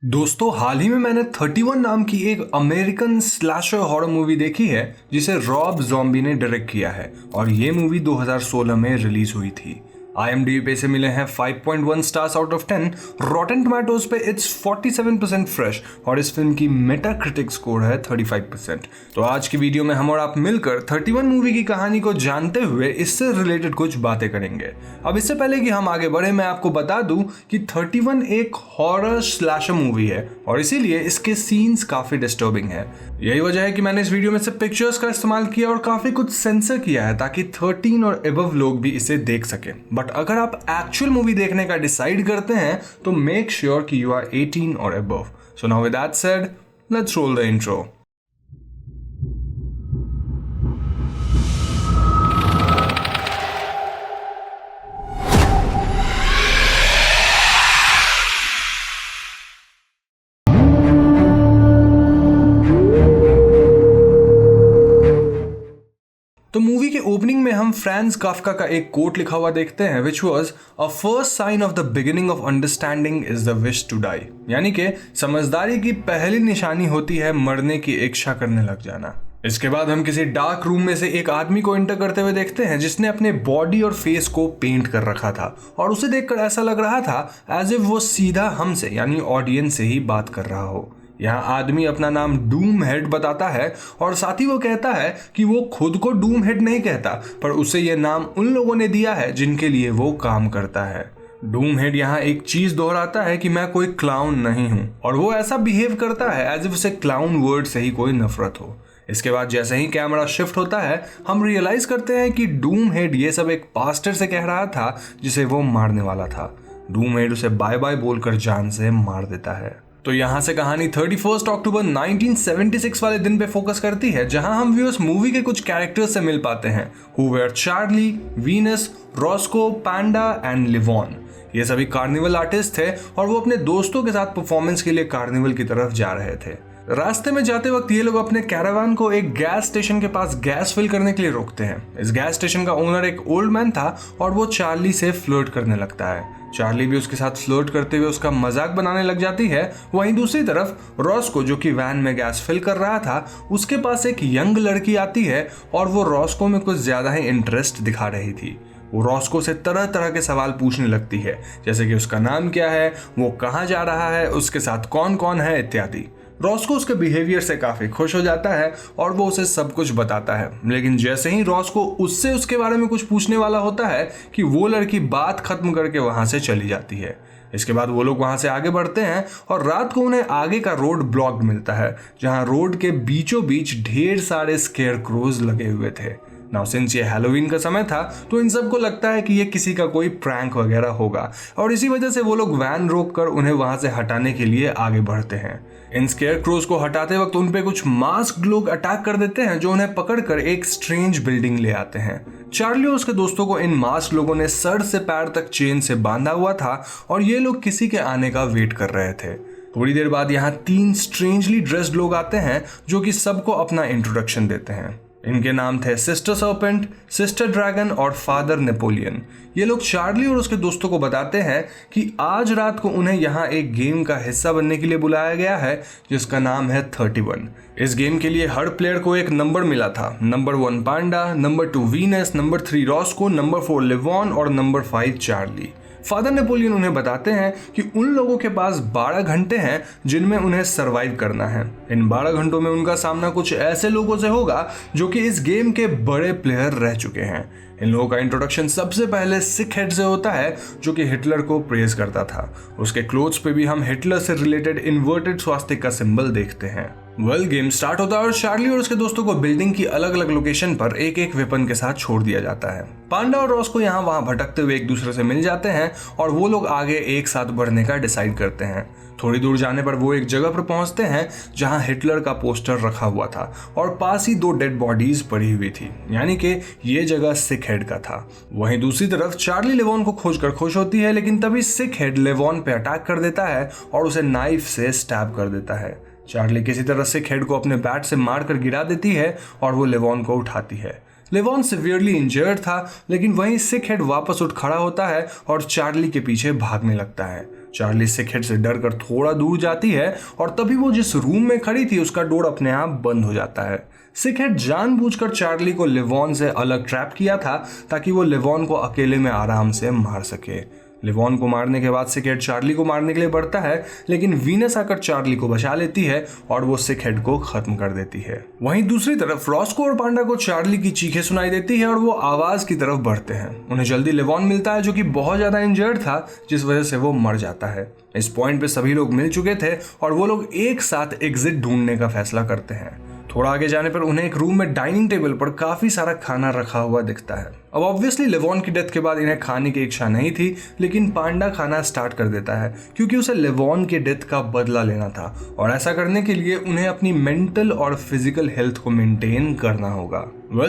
दोस्तों हाल ही में मैंने 31 नाम की एक अमेरिकन स्लैशर हॉरर मूवी देखी है जिसे रॉब ज़ॉम्बी ने डायरेक्ट किया है और ये मूवी 2016 में रिलीज हुई थी। IMDb पे से मिले हैं 5.1 stars out of 10। Rotten tomatoes पे इट्स 47% फ्रेश और इस फिल्म की मेटाक्रिटिक स्कोर है 35%। तो आज की वीडियो में हम और आप मिलकर 31 मूवी की कहानी को जानते हुए इससे रिलेटेड कुछ बातें करेंगे। अब इससे पहले कि हम आगे बढ़े मैं आपको बता दूं कि 31 एक हॉरर स्लैशर मूवी है और इसीलिए इसके सीन्स काफी डिस्टर्बिंग है। यही वजह है कि मैंने इस वीडियो में सिर्फ पिक्चर्स का इस्तेमाल किया और काफी कुछ सेंसर किया है ताकि 13 और अबव लोग भी इसे देख सकें। बट अगर आप एक्चुअल मूवी देखने का डिसाइड करते हैं तो मेक श्योर कि यू आर 18 और above. So now with that said, let's roll the intro. तो मूवी के ओपनिंग में हम फ्रांज काफ्का का एक कोट लिखा हुआ देखते हैं which was a first sign of the beginning of understanding is the wish to die, यानी कि समझदारी की पहली निशानी होती है मरने की इच्छा करने लग जाना। इसके बाद हम किसी डार्क रूम में से एक आदमी को एंटर करते हुए देखते हैं जिसने अपने बॉडी और फेस को पेंट कर रखा था और उसे देखकर ऐसा लग रहा था एज इफ वो सीधा हमसे यानी ऑडियंस से ही बात कर रहा हो। यहाँ आदमी अपना नाम डूम हेड बताता है और साथ ही वो कहता है कि वो खुद को डूम हेड नहीं कहता पर उसे ये नाम उन लोगों ने दिया है जिनके लिए वो काम करता है। डूम हेड यहाँ एक चीज दोहराता है कि मैं कोई क्लाउन नहीं हूँ और वो ऐसा बिहेव करता है एज इफ उसे क्लाउन वर्ड से ही कोई नफरत हो। इसके बाद जैसे ही कैमरा शिफ्ट होता है हम रियलाइज करते हैं कि डूम हेड ये सब एक पास्टर से कह रहा था जिसे वो मारने वाला था। डूम हेड उसे बाय बाय बोलकर जान से मार देता है। तो यहाँ से कहानी 31 अक्टूबर 1976 वाले दिन पे फोकस करती है जहां हम व्यूअर्स मूवी के कुछ कैरेक्टर्स से मिल पाते हैं who were Charlie, Venus, Roscoe, Panda and Levon. ये सभी कार्निवल आर्टिस्ट थे और वो अपने दोस्तों के साथ परफॉर्मेंस के लिए कार्निवल की तरफ जा रहे थे। रास्ते में जाते वक्त ये लोग अपने कैरावान को एक गैस स्टेशन के पास गैस फिल करने के लिए रोकते हैं। इस गैस स्टेशन का ओनर एक ओल्ड मैन था और वो चार्ली से फ्लर्ट करने लगता है। चार्ली भी उसके साथ फ्लर्ट करते हुए उसका मजाक बनाने लग जाती है। वहीं दूसरी तरफ रॉस्को जो कि वैन में गैस फिल कर रहा था उसके पास एक यंग लड़की आती है और वो रॉस्को में कुछ ज्यादा ही इंटरेस्ट दिखा रही थी। वो रॉस्को से तरह तरह के सवाल पूछने लगती है जैसे कि उसका नाम क्या है, वो कहाँ जा रहा है, उसके साथ कौन कौन है इत्यादि। रॉस्को उसके बिहेवियर से काफी खुश हो जाता है और वो उसे सब कुछ बताता है, लेकिन जैसे ही रॉस्को उससे उसके बारे में कुछ पूछने वाला होता है कि वो लड़की बात खत्म करके वहां से चली जाती है। इसके बाद वो लोग वहां से आगे बढ़ते हैं और रात को उन्हें आगे का रोड ब्लॉक्ड मिलता है जहां रोड के बीचों बीच ढेर सारे स्केयर क्रोज लगे हुए थे। नाउ सिंस ये हैलोवीन का समय था तो इन सबको लगता है कि ये किसी का कोई प्रैंक वगैरह होगा और इसी वजह से वो लोग वैन रोक कर उन्हें वहां से हटाने के लिए आगे बढ़ते हैं। इन स्केयर क्रोज को हटाते वक्त उन पे कुछ मास्क लोग अटैक कर देते हैं जो उन्हें पकड़कर एक स्ट्रेंज बिल्डिंग ले आते हैं। चार्ली और उसके दोस्तों को इन मास्क लोगों ने सर से पैर तक चेन से बांधा हुआ था और ये लोग किसी के आने का वेट कर रहे थे। थोड़ी देर बाद यहाँ 3 स्ट्रेंजली ड्रेस्ड लोग आते हैं जो कि सबको अपना इंट्रोडक्शन देते हैं। इनके नाम थे सिस्टर सर्पेंट, सिस्टर ड्रैगन और फादर नेपोलियन। ये लोग चार्ली और उसके दोस्तों को बताते हैं कि आज रात को उन्हें यहाँ एक गेम का हिस्सा बनने के लिए बुलाया गया है जिसका नाम है 31। इस गेम के लिए हर प्लेयर को एक नंबर मिला था। Number 1 panda, number 2 Venus, number 3 Roscoe, number 4 Livon और नंबर 5 चार्ली। फादर नेपोलियन उन्हें बताते हैं कि उन लोगों के पास 12 घंटे हैं जिनमें उन्हें सरवाइव करना है। इन 12 घंटों में उनका सामना कुछ ऐसे लोगों से होगा जो कि इस गेम के बड़े प्लेयर रह चुके हैं। इन लोगों का इंट्रोडक्शन सबसे पहले सिक हेड से होता है जो कि हिटलर को प्रेज करता था। उसके क्लोथ्स पे भी हम हिटलर से रिलेटेड इन्वर्टेड स्वास्तिक का सिंबल देखते हैं। गेम स्टार्ट होता है और चार्ली और उसके दोस्तों को बिल्डिंग की अलग अलग लोकेशन पर एक एक वेपन के साथ छोड़ दिया जाता है। पांडा और रॉस को यहाँ वहां भटकते हुए एक दूसरे से मिल जाते हैं और वो लोग आगे एक साथ बढ़ने का डिसाइड करते हैं। थोड़ी दूर जाने पर वो एक जगह पर पहुंचते हैं जहां हिटलर का पोस्टर रखा हुआ था और पास ही 2 डेड बॉडीज पड़ी हुई थी, यानी कि ये जगह सिक हेड का था। वहीं दूसरी तरफ चार्ली लेवॉन को खोजकर खुश होती है लेकिन तभी सिक हेड लेवॉन पे अटैक कर देता है और उसे नाइफ से स्टैब कर देता है। चार्ली किसी तरह सिक हेड को अपने बैट से मारकर गिरा देती है और वो लेवॉन को उठाती है। लेवॉन सिवियरली इंजर्ड था लेकिन वहीं सिक हेड वापस उठ खड़ा होता है और चार्ली के पीछे भागने लगता है। चार्ली सिक हेड से डर कर थोड़ा दूर जाती है और तभी वो जिस रूम में खड़ी थी उसका डोर अपने आप बंद हो जाता है। सिक हेड जानबूझकर चार्ली को लिवॉन से अलग ट्रैप किया था ताकि वो लिवॉन को अकेले में आराम से मार सके। लिवॉन को मारने के बाद सिक हेड चार्ली को मारने के लिए बढ़ता है, लेकिन वीनस आकर चार्ली को बचा लेती है और वो सिक हेड को खत्म कर देती है। वहीं दूसरी तरफ रॉस्को और पांडा को चार्ली की चीखें सुनाई देती है और वो आवाज की तरफ बढ़ते हैं। उन्हें जल्दी लिवॉन मिलता है जो कि बहुत ज्यादा इंजर्ड था, जिस वजह से वो मर जाता है। इस पॉइंट पे सभी लोग मिल चुके थे और वो लोग एक साथ एग्जिट ढूंढने का फैसला करते हैं। थोड़ा आगे जाने पर उन्हें एक रूम में डाइनिंग टेबल पर काफी सारा खाना रखा हुआ दिखता है। अब ऑब्वियसली लिवॉन की डेथ के बाद इन्हें खाने की इच्छा नहीं थी, लेकिन पांडा खाना स्टार्ट कर देता है क्योंकि उसे लिवॉन के डेथ का बदला लेना था और ऐसा करने के लिए उन्हें अपनी मेंटल और फिजिकल हेल्थ को मेंटेन करना होगा।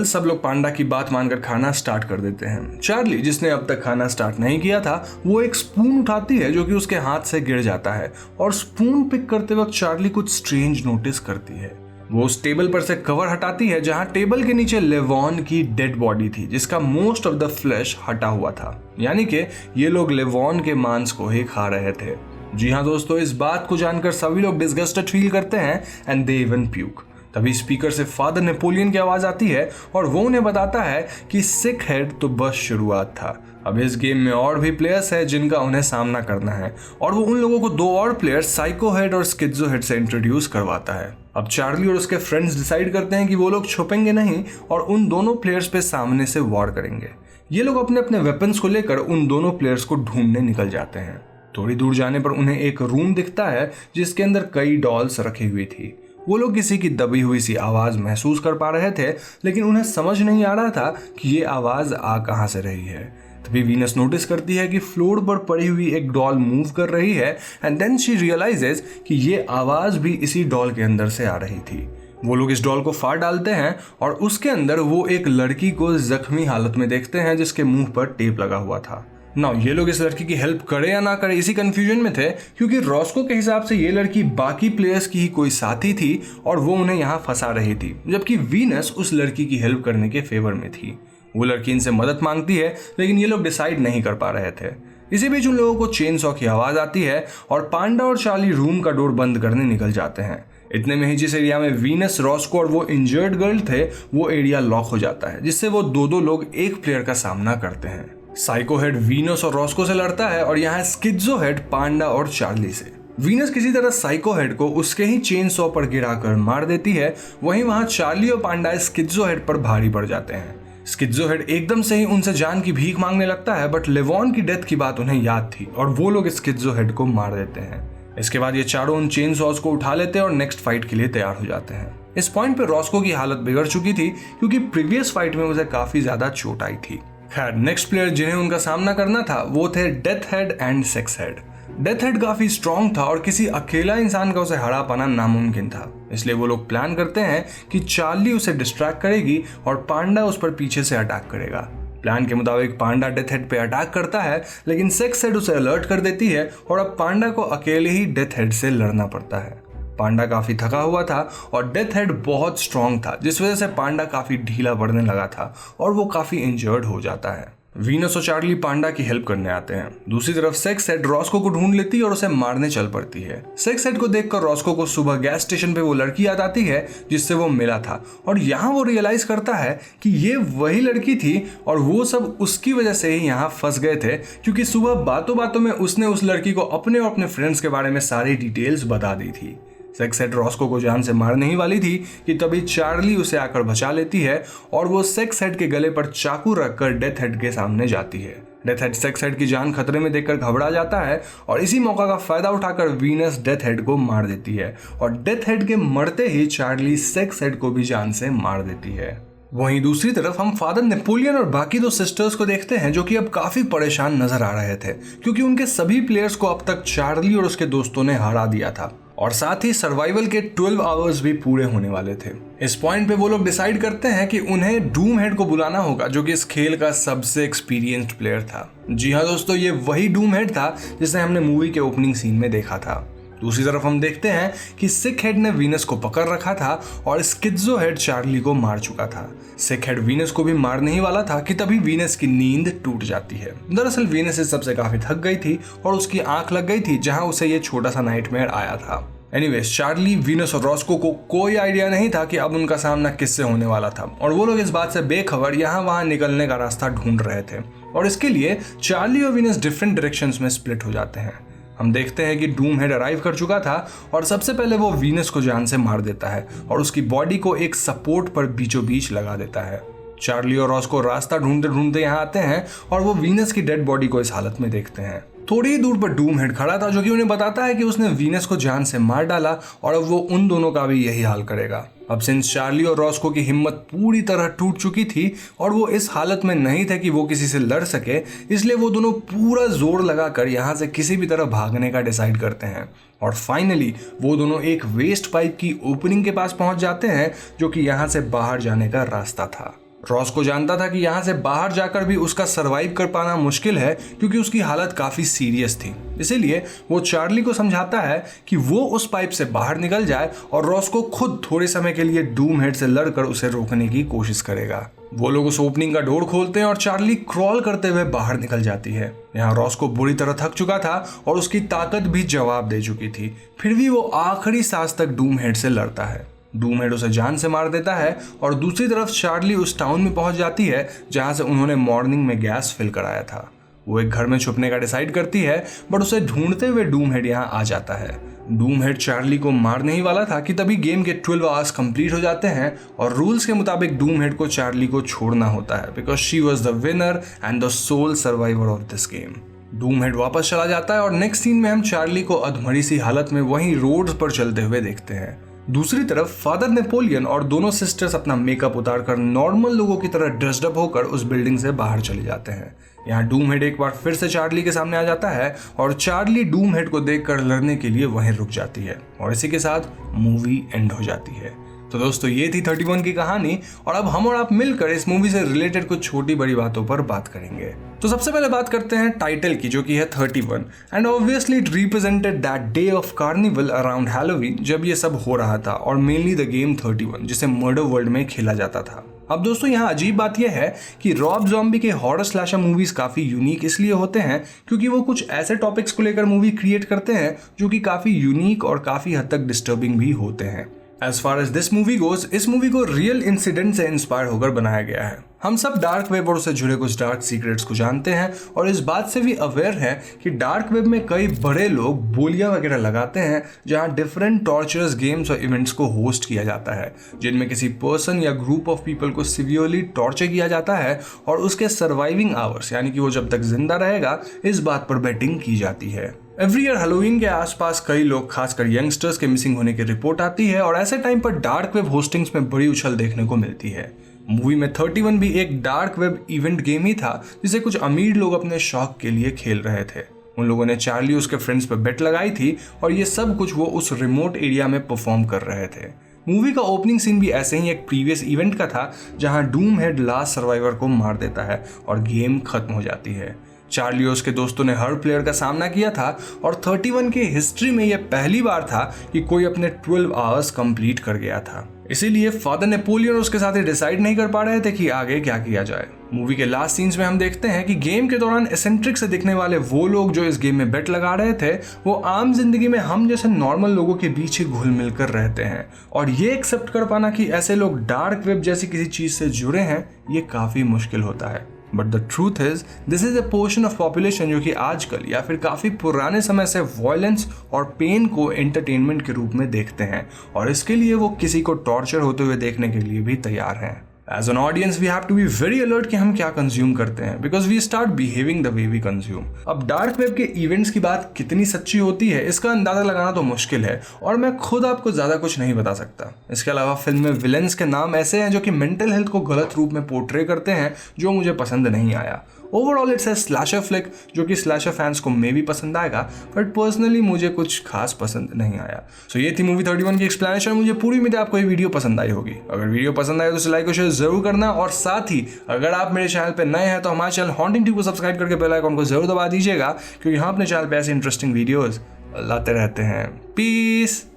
सब लोग पांडा की बात मानकर खाना स्टार्ट कर देते हैं। चार्ली, जिसने अब तक खाना स्टार्ट नहीं किया था, वो एक स्पून उठाती है जो कि उसके हाथ से गिर जाता है और स्पून पिक करते वक्त चार्ली कुछ स्ट्रेंज नोटिस करती है। वो उस टेबल पर से कवर हटाती है जहां टेबल के नीचे लिवॉन की डेड बॉडी थी जिसका मोस्ट ऑफ द फ्लैश हटा हुआ था, यानी कि ये लोग लिवॉन के मांस को ही खा रहे थे। जी हाँ दोस्तों, इस बात को जानकर सभी लोग डिस्गस्टेड फील करते हैं एंड दे इवन प्यूक। तभी स्पीकर से फादर नेपोलियन की आवाज आती है और वो उन्हें बताता है कि सिक हेड तो बस शुरुआत था। अब इस गेम में और भी प्लेयर्स हैं जिनका उन्हें सामना करना है और वो उन लोगों को 2 और प्लेयर्स साइको हेड और स्किज़ो हेड से इंट्रोड्यूस करवाता है। अब चार्ली और उसके फ्रेंड्स डिसाइड करते हैं कि वो लोग छुपेंगे नहीं और उन दोनों प्लेयर्स पे सामने से वॉर करेंगे। ये लोग अपने अपने वेपन्स को लेकर उन दोनों प्लेयर्स को ढूंढने निकल जाते हैं। थोड़ी दूर जाने पर उन्हें एक रूम दिखता है जिसके अंदर कई डॉल्स रखी हुई थी। वो लोग किसी की दबी हुई सी आवाज महसूस कर पा रहे थे, लेकिन उन्हें समझ नहीं आ रहा था कि ये आवाज आ कहां से रही है। तभी वीनस नोटिस करती है कि फ्लोर पर पड़ी हुई एक डॉल मूव कर रही है एंड देन शी रियलाइजेस कि ये आवाज भी इसी डॉल के अंदर से आ रही थी। वो लोग इस डॉल को फाड़ डालते हैं और उसके अंदर वो एक लड़की को जख्मी हालत में देखते हैं जिसके मुंह पर टेप लगा हुआ था। ये लोग इस लड़की की हेल्प करे या ना करे इसी कंफ्यूजन में थे, क्योंकि रॉस्को के हिसाब से ये लड़की बाकी प्लेयर्स की ही कोई साथी थी और वो उन्हें यहाँ फंसा रही थी, जबकि वीनस उस लड़की की हेल्प करने के फेवर में थी। वो लड़की इनसे मदद मांगती है, लेकिन ये लोग डिसाइड नहीं कर पा रहे थे। इसी बीच उन लोगों को चेन सॉ की आवाज आती है और पांडा और चार्ली रूम का डोर बंद करने निकल जाते हैं। इतने में ही जिस एरिया में वीनस, रॉस्को और वो इंजर्ड गर्ल थे, वो एरिया लॉक हो जाता है, जिससे वो दो लोग एक प्लेयर का सामना करते हैं। साइको हेड वीनस और रॉस्को से लड़ता है और यहाँ स्किज़ो हेड पांडा और चार्ली से। वीनस किसी तरह साइको हेड को उसके ही चेन सॉ पर गिराकर मार देती है। वहीं वहां चार्ली और पांडा स्किज़ो हेड पर भारी पड़ जाते हैं। स्किज़ो हेड एकदम से ही उनसे जान की भीख मांगने लगता है, बट लिवॉन की डेथ की बात उन्हें याद थी और वो लोग स्किज़ो हेड को मार देते हैं। इसके बाद ये चारों उन चेन सॉस को उठा लेते हैं और नेक्स्ट फाइट के लिए तैयार हो जाते हैं। इस पॉइंट पे रॉस्को की हालत बिगड़ चुकी थी क्योंकि प्रीवियस फाइट में उसे काफी ज्यादा चोट आई थी। खैर, नेक्स्ट प्लेयर जिन्हें उनका सामना करना था वो थे death head and sex head. Death head काफी स्ट्रॉन्ग था और किसी अकेला इंसान का उसे हरा पाना नामुमकिन था, इसलिए वो लोग प्लान करते हैं कि चार्ली उसे डिस्ट्रैक्ट करेगी और पांडा उस पर पीछे से अटैक करेगा। प्लान के मुताबिक पांडा डेथ हेड पे अटैक करता है, लेकिन सेक्स हेड उसे अलर्ट कर देती है और अब पांडा को अकेले ही डेथ हेड से लड़ना पड़ता है। पांडा काफी थका हुआ था और डेथ हेड बहुत स्ट्रॉन्ग था, जिस वजह से पांडा काफी ढीला पड़ने लगा था और वो काफी इंजर्ड हो जाता है। वीनस और चार्ली पांडा की हेल्प करने आते हैं। दूसरी तरफ सेक्स हेड रॉस्को को ढूंढ लेती है और उसे मारने चल पड़ती है। सेक्स हेड को देखकर रॉस्को को सुबह गैस स्टेशन पे वो लड़की याद आती है जिससे वो मिला था और यहाँ वो रियलाइज करता है कि ये वही लड़की थी और वो सब उसकी वजह से ही यहाँ फंस गए थे, क्योंकि सुबह बातों बातों में उसने उस लड़की को अपने और अपने फ्रेंड्स के बारे में सारी डिटेल्स बता दी थी। सेक्स हेड रॉस्को को जान से मारने ही वाली थी कि तभी चार्ली उसे आकर बचा लेती है और वो सेक्स हेड के गले पर चाकू रखकर डेथ हेड के सामने जाती है। डेथ हेड सेक्स हेड की जान खतरे में देखकर घबरा जाता है और इसी मौका का फायदा उठाकर वीनस डेथ हेड को मार देती है और डेथ हेड के मरते ही चार्ली सेक्स हेड को भी जान से मार देती है। वहीं दूसरी तरफ हम फादर नेपोलियन और बाकी 2 सिस्टर्स को देखते हैं जो कि अब काफी परेशान नजर आ रहे थे, क्योंकि उनके सभी प्लेयर्स को अब तक चार्ली और उसके दोस्तों ने हरा दिया था और साथ ही सर्वाइवल के 12 आवर्स भी पूरे होने वाले थे। इस पॉइंट पे वो लोग डिसाइड करते हैं कि उन्हें डूम हेड को बुलाना होगा, जो कि इस खेल का सबसे एक्सपीरियंस्ड प्लेयर था। जी हाँ दोस्तों, ये वही डूम हेड था जिसे हमने मूवी के ओपनिंग सीन में देखा था। दूसरी तरफ हम देखते हैं कि सिक हेड ने वीनस को पकड़ रखा था और स्किज़ो हेड चार्ली को मार चुका था। सिक हेड वीनस को भी मारने ही वाला था कि तभी वीनस की नींद टूट जाती है। दरअसल वीनस इस सबसे काफी थक गई थी और उसकी आंख लग गई थी जहां उसे ये छोटा सा नाइटमेयर आया था। एनीवेज, चार्ली, वीनस और रॉस्को को कोई आइडिया नहीं था कि अब उनका सामना किससे होने वाला था और वो लोग इस बात से बेखबर यहाँ वहां निकलने का रास्ता ढूंढ रहे थे। और इसके लिए चार्ली और वीनस डिफरेंट डायरेक्शंस में स्प्लिट हो जाते हैं। हम देखते हैं कि डूम हेड अराइव कर चुका था और सबसे पहले वो वीनस को जान से मार देता है और उसकी बॉडी को एक सपोर्ट पर बीचों बीच लगा देता है। चार्ली और रॉस्को रास्ता ढूंढते ढूंढते यहाँ आते हैं और वो वीनस की डेड बॉडी को इस हालत में देखते हैं। थोड़ी ही दूर पर डूम हेड खड़ा था जो कि उन्हें बताता है कि उसने वीनस को जान से मार डाला और अब वो उन दोनों का भी यही हाल करेगा। अब सिंस चार्ली और रॉस्को की हिम्मत पूरी तरह टूट चुकी थी और वो इस हालत में नहीं थे कि वो किसी से लड़ सके, इसलिए वो दोनों पूरा जोर लगाकर यहाँ से किसी भी तरह भागने का डिसाइड करते हैं। और फाइनली वो दोनों एक वेस्ट पाइप की ओपनिंग के पास पहुंच जाते हैं जो कि यहाँ से बाहर जाने का रास्ता था। रॉस्को जानता था कि यहाँ से बाहर जाकर भी उसका सरवाइव कर पाना मुश्किल है क्योंकि उसकी हालत काफी सीरियस थी। इसीलिए वो चार्ली को समझाता है कि वो उस पाइप से बाहर निकल जाए और रॉस्को खुद थोड़े समय के लिए डूम हेड से लड़कर उसे रोकने की कोशिश करेगा। वो लोग उस ओपनिंग का डोर खोलते हैं और चार्ली क्रॉल करते हुए बाहर निकल जाती है। यहाँ रॉस्को बुरी तरह थक चुका था और उसकी ताकत भी जवाब दे चुकी थी, फिर भी वो आखिरी सांस तक डूम हेड से लड़ता है। डूम हेड उसे जान से मार देता है और दूसरी तरफ चार्ली उस टाउन में पहुंच जाती है जहां से उन्होंने मॉर्निंग में गैस फिल कराया था। वो एक घर में छुपने का डिसाइड करती है बट उसे ढूंढते हुए डूम हेड यहाँ आ जाता है। डूम हेड चार्ली को मारने ही वाला था कि तभी गेम के 12 आवर्स कंप्लीट हो जाते हैं और रूल्स के मुताबिक डूम हेड को चार्ली को छोड़ना होता है because she was the winner and the sole survivor of this game. Doom head वापस चला जाता है और नेक्स्ट सीन में हम चार्ली को अधमरी सी हालत में वहीं रोड्स पर चलते हुए देखते हैं। दूसरी तरफ फादर नेपोलियन और दोनों सिस्टर्स अपना मेकअप उतारकर नॉर्मल लोगों की तरह ड्रेस्ड अप होकर उस बिल्डिंग से बाहर चले जाते हैं। यहाँ डूम हेड एक बार फिर से चार्ली के सामने आ जाता है और चार्ली डूम हेड को देखकर लड़ने के लिए वहीं रुक जाती है और इसी के साथ मूवी एंड हो जाती है। तो दोस्तों, ये थी 31 की कहानी और अब हम और आप मिलकर इस मूवी से रिलेटेड कुछ छोटी बड़ी बातों पर बात करेंगे। तो सबसे पहले बात करते हैं टाइटल की, जो कि है 31 and obviously it represented that day of carnival around Halloween जब ये सब हो रहा था और मेनली द गेम 31 जिसे मर्डर वर्ल्ड में खेला जाता था। अब दोस्तों, यहाँ अजीब बात यह है कि रॉब ज़ॉम्बी के हॉरर स्लैशर मूवीज काफी यूनिक इसलिए होते हैं क्योंकि वो कुछ ऐसे टॉपिक्स को लेकर मूवी क्रिएट करते हैं जो कि काफी यूनिक और काफी हद तक डिस्टर्बिंग भी होते हैं। As far as this movie goes, इस मूवी को रियल इंसिडेंट से इंस्पायर होकर बनाया गया है। हम सब डार्क वेब और उससे जुड़े कुछ डार्क सीक्रेट्स को जानते हैं और इस बात से भी अवेयर हैं कि डार्क वेब में कई बड़े लोग बोलियां वगैरह लगाते हैं जहां डिफरेंट टॉर्चरस गेम्स और इवेंट्स को होस्ट किया जाता है जिनमें किसी पर्सन या ग्रुप ऑफ पीपल को सिवियरली टॉर्चर किया जाता है और उसके सर्वाइविंग आवर्स यानी कि वो जब तक जिंदा रहेगा इस बात पर बेटिंग की जाती है। एवरी ईयर हैलोवीन के आसपास कई लोग खासकर यंगस्टर्स के मिसिंग होने की रिपोर्ट आती है और ऐसे टाइम पर डार्क वेब होस्टिंग्स में बड़ी उछल देखने को मिलती है। मूवी में 31 भी एक डार्क वेब इवेंट गेम ही था जिसे कुछ अमीर लोग अपने शौक के लिए खेल रहे थे। उन लोगों ने चार्ली उसके फ्रेंड्स पर बेट लगाई थी और ये सब कुछ वो उस रिमोट एरिया में परफॉर्म कर रहे थे। मूवी का ओपनिंग सीन भी ऐसे ही एक प्रीवियस इवेंट का था जहां डूम हेड लास्ट सर्वाइवर को मार देता है और गेम खत्म हो जाती है। चार्ली और उसके दोस्तों ने हर प्लेयर का सामना किया था और 31 की हिस्ट्री में यह पहली बार था कि कोई अपने 12 आवर्स कंप्लीट कर गया था। इसीलिए फादर नेपोलियन और उसके साथ डिसाइड नहीं कर पा रहे थे कि आगे क्या किया जाए। मूवी के लास्ट सीन्स में हम देखते हैं कि गेम के दौरान एसेंट्रिक से दिखने वाले वो लोग जो इस गेम में बेट लगा रहे थे वो आम जिंदगी में हम जैसे नॉर्मल लोगों के बीच ही घुल मिलकर रहते हैं और ये एक्सेप्ट कर पाना कि ऐसे लोग डार्क वेब जैसी किसी चीज से जुड़े हैं ये काफी मुश्किल होता है। But the truth is this is a portion of population जो कि आजकल या फिर काफी पुराने समय से वॉयलेंस और पेन को एंटरटेनमेंट के रूप में देखते हैं और इसके लिए वो किसी को टॉर्चर होते हुए देखने के लिए भी तैयार हैं। As an audience we have to be very alert कि हम क्या कंज्यूम करते हैं because we start behaving the way we consume. अब डार्क वेब के इवेंट्स की बात कितनी सच्ची होती है इसका अंदाजा लगाना तो मुश्किल है और मैं खुद आपको ज्यादा कुछ नहीं बता सकता। इसके अलावा फिल्म में विलेंस के नाम ऐसे हैं जो कि मेंटल हेल्थ को गलत रूप में पोर्ट्रे करते हैं जो मुझे पसंद नहीं आया। Overall it's a slasher flick जो कि स्लैशर फैंस को मे भी पसंद आएगा बट पर्सनली मुझे कुछ खास पसंद नहीं आया। सो ये थी मूवी 31 की एक्सप्लेनेशन। मुझे पूरी उम्मीद है आपको ये वीडियो पसंद आई होगी। अगर वीडियो पसंद आए तो इसे लाइक और शेयर जरूर करना और साथ ही अगर आप मेरे चैनल पे नए हैं तो हमारे चैनल हॉन्टिंग ट्यूब को सब्सक्राइब करके बेल आइकन को जरूर दबा दीजिएगा क्योंकि हम अपने चैनल पे ऐसे इंटरेस्टिंग वीडियोस लाते रहते हैं। पीस।